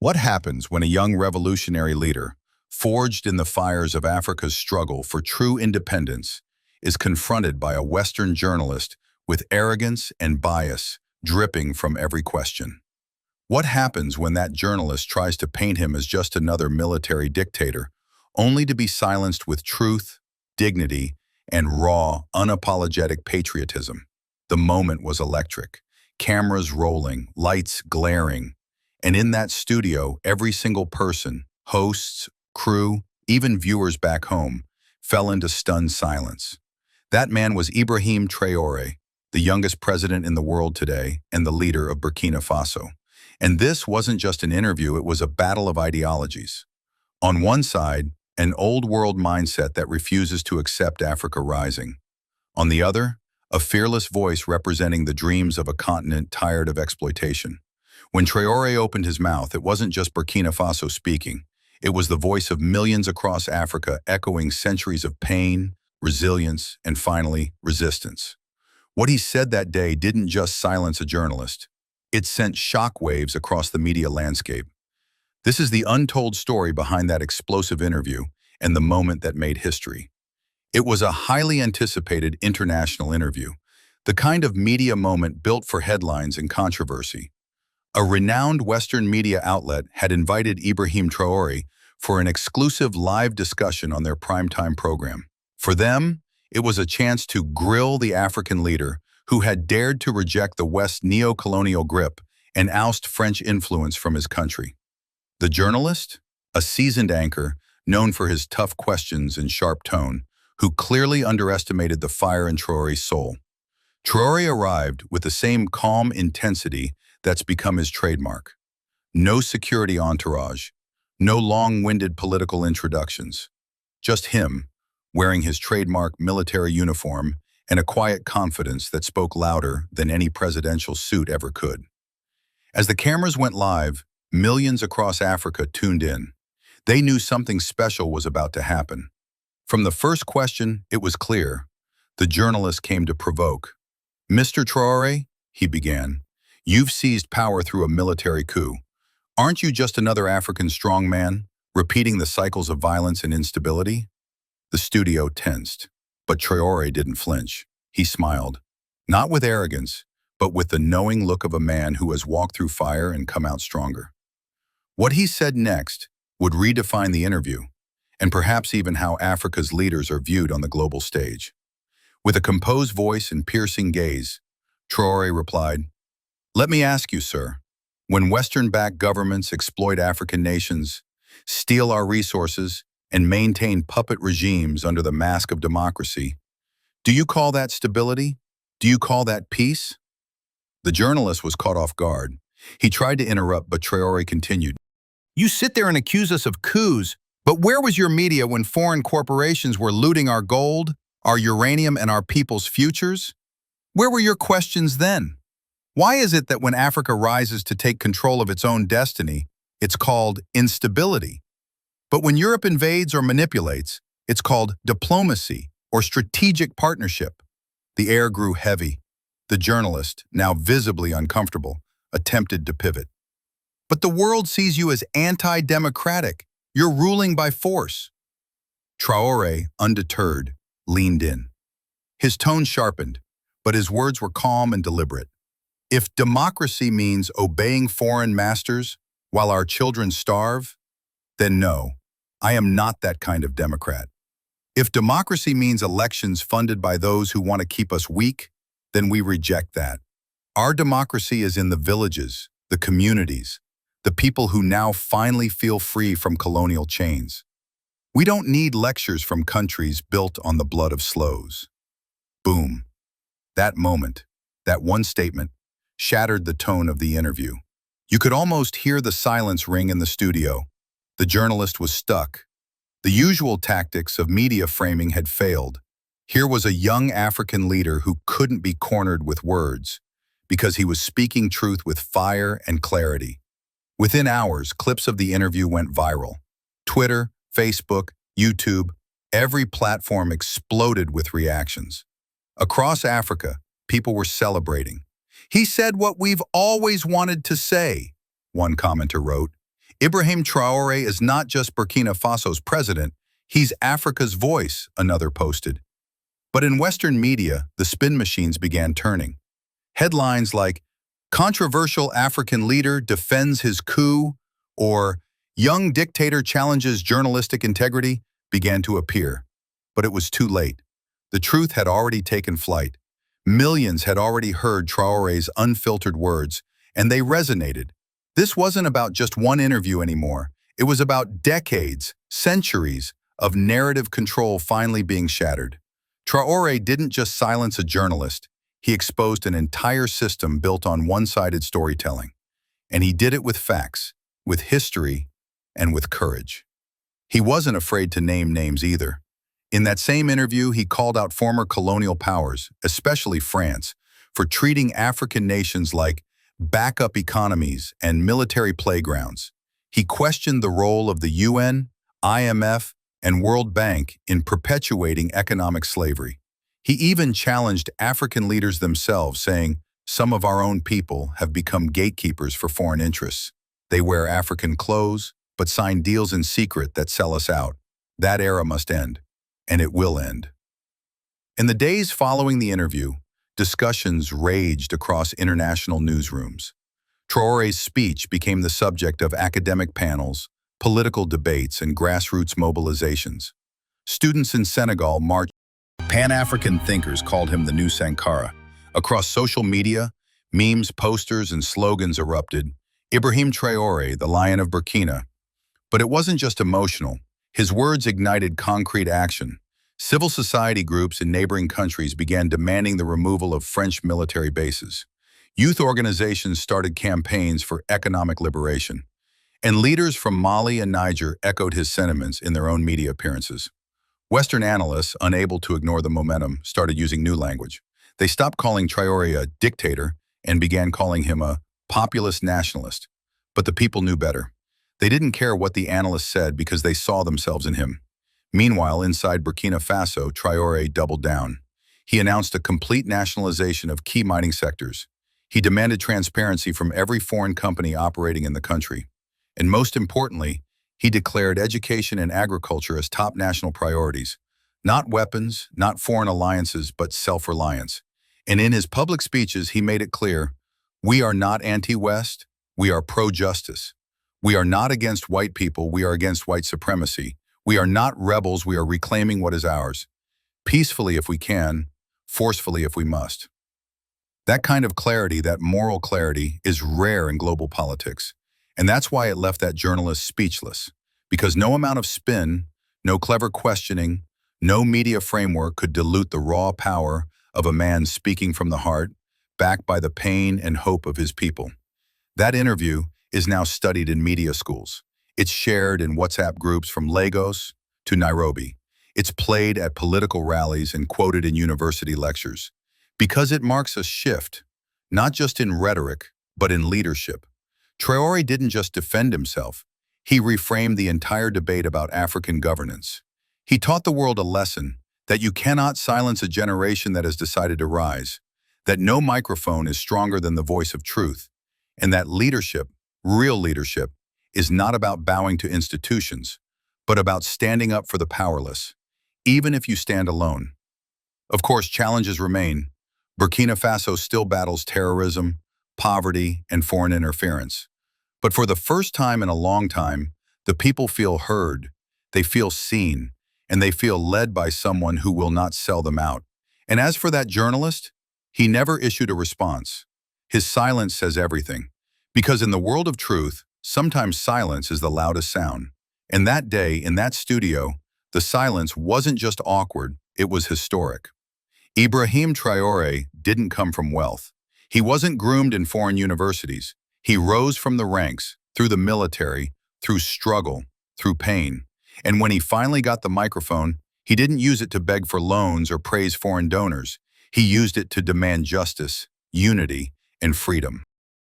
What happens when a young revolutionary leader, forged in the fires of Africa's struggle for true independence, is confronted by a Western journalist with arrogance and bias dripping from every question? What happens when that journalist tries to paint him as just another military dictator, only to be silenced with truth, dignity, and raw, unapologetic patriotism? The moment was electric. Cameras rolling, lights glaring, and in that studio, every single person, hosts, crew, even viewers back home, fell into stunned silence. That man was Ibrahim Traore, the youngest president in the world today and the leader of Burkina Faso. And this wasn't just an interview, it was a battle of ideologies. On one side, an old world mindset that refuses to accept Africa rising. On the other, a fearless voice representing the dreams of a continent tired of exploitation. When Traore opened his mouth, it wasn't just Burkina Faso speaking. It was the voice of millions across Africa echoing centuries of pain, resilience, and finally, resistance. What he said that day didn't just silence a journalist. It sent shockwaves across the media landscape. This is the untold story behind that explosive interview and the moment that made history. It was a highly anticipated international interview, the kind of media moment built for headlines and controversy. A renowned Western media outlet had invited Ibrahim Traore for an exclusive live discussion on their primetime program. For them, it was a chance to grill the African leader who had dared to reject the West's neo-colonial grip and oust French influence from his country. The journalist, a seasoned anchor known for his tough questions and sharp tone, who clearly underestimated the fire in Traore's soul. Traore arrived with the same calm intensity that's become his trademark. No security entourage, no long-winded political introductions. Just him, wearing his trademark military uniform and a quiet confidence that spoke louder than any presidential suit ever could. As the cameras went live, millions across Africa tuned in. They knew something special was about to happen. From the first question, it was clear. The journalist came to provoke. "Mr. Traore," he began, "you've seized power through a military coup. Aren't you just another African strongman, repeating the cycles of violence and instability?" The studio tensed, but Traore didn't flinch. He smiled, not with arrogance, but with the knowing look of a man who has walked through fire and come out stronger. What he said next would redefine the interview, and perhaps even how Africa's leaders are viewed on the global stage. With a composed voice and piercing gaze, Traore replied, "Let me ask you, sir, when Western-backed governments exploit African nations, steal our resources, and maintain puppet regimes under the mask of democracy, do you call that stability? Do you call that peace?" The journalist was caught off guard. He tried to interrupt, but Traore continued, "You sit there and accuse us of coups, but where was your media when foreign corporations were looting our gold, our uranium, and our people's futures? Where were your questions then? Why is it that when Africa rises to take control of its own destiny, it's called instability? But when Europe invades or manipulates, it's called diplomacy or strategic partnership?" The air grew heavy. The journalist, now visibly uncomfortable, attempted to pivot. "But the world sees you as anti-democratic. You're ruling by force." Traore, undeterred, leaned in. His tone sharpened, but his words were calm and deliberate. "If democracy means obeying foreign masters while our children starve, then no, I am not that kind of Democrat. If democracy means elections funded by those who want to keep us weak, then we reject that. Our democracy is in the villages, the communities, the people who now finally feel free from colonial chains. We don't need lectures from countries built on the blood of slows." Boom. That moment, that one statement, shattered the tone of the interview. You could almost hear the silence ring in the studio. The journalist was stuck. The usual tactics of media framing had failed. Here was a young African leader who couldn't be cornered with words, because he was speaking truth with fire and clarity. Within hours, clips of the interview went viral. Twitter, Facebook, YouTube, every platform exploded with reactions. Across Africa, people were celebrating. "He said what we've always wanted to say," one commenter wrote. Ibrahim Traore is not just Burkina Faso's president, he's Africa's voice, another posted. But in Western media, the spin machines began turning. Headlines like, "Controversial African leader defends his coup," or "Young dictator challenges journalistic integrity," began to appear. But it was too late. The truth had already taken flight. Millions had already heard Traore's unfiltered words, and they resonated. This wasn't about just one interview anymore. It was about decades, centuries of narrative control finally being shattered. Traore didn't just silence a journalist. He exposed an entire system built on one-sided storytelling. And he did it with facts, with history, and with courage. He wasn't afraid to name names either. In that same interview, he called out former colonial powers, especially France, for treating African nations like backup economies and military playgrounds. He questioned the role of the UN, IMF, and World Bank in perpetuating economic slavery. He even challenged African leaders themselves, saying, "Some of our own people have become gatekeepers for foreign interests. They wear African clothes, but sign deals in secret that sell us out. That era must end, and it will end." In the days following the interview, discussions raged across international newsrooms. Traore's speech became the subject of academic panels, political debates, and grassroots mobilizations. Students in Senegal marched. Pan-African thinkers called him the new Sankara. Across social media, memes, posters, and slogans erupted. Ibrahim Traore, the Lion of Burkina. But it wasn't just emotional. His words ignited concrete action. Civil society groups in neighboring countries began demanding the removal of French military bases. Youth organizations started campaigns for economic liberation. And leaders from Mali and Niger echoed his sentiments in their own media appearances. Western analysts, unable to ignore the momentum, started using new language. They stopped calling Traore a dictator and began calling him a populist nationalist. But the people knew better. They didn't care what the analysts said because they saw themselves in him. Meanwhile, inside Burkina Faso, Traore doubled down. He announced a complete nationalization of key mining sectors. He demanded transparency from every foreign company operating in the country. And most importantly, he declared education and agriculture as top national priorities. Not weapons, not foreign alliances, but self-reliance. And in his public speeches, he made it clear, "We are not anti-West, we are pro-justice. We are not against white people, we are against white supremacy. We are not rebels, we are reclaiming what is ours. Peacefully if we can, forcefully if we must." That kind of clarity, that moral clarity, is rare in global politics. And that's why it left that journalist speechless. Because no amount of spin, no clever questioning, no media framework could dilute the raw power of a man speaking from the heart, backed by the pain and hope of his people. That interview is now studied in media schools. It's shared in WhatsApp groups from Lagos to Nairobi. It's played at political rallies and quoted in university lectures. Because it marks a shift, not just in rhetoric, but in leadership. Traore didn't just defend himself, he reframed the entire debate about African governance. He taught the world a lesson that you cannot silence a generation that has decided to rise, that no microphone is stronger than the voice of truth, and that leadership, real leadership, is not about bowing to institutions, but about standing up for the powerless, even if you stand alone. Of course, challenges remain. Burkina Faso still battles terrorism, poverty, and foreign interference. But for the first time in a long time, the people feel heard, they feel seen, and they feel led by someone who will not sell them out. And as for that journalist, he never issued a response. His silence says everything. Because in the world of truth, sometimes silence is the loudest sound. And that day, in that studio, the silence wasn't just awkward, it was historic. Ibrahim Traore didn't come from wealth. He wasn't groomed in foreign universities. He rose from the ranks, through the military, through struggle, through pain. And when he finally got the microphone, he didn't use it to beg for loans or praise foreign donors. He used it to demand justice, unity, and freedom.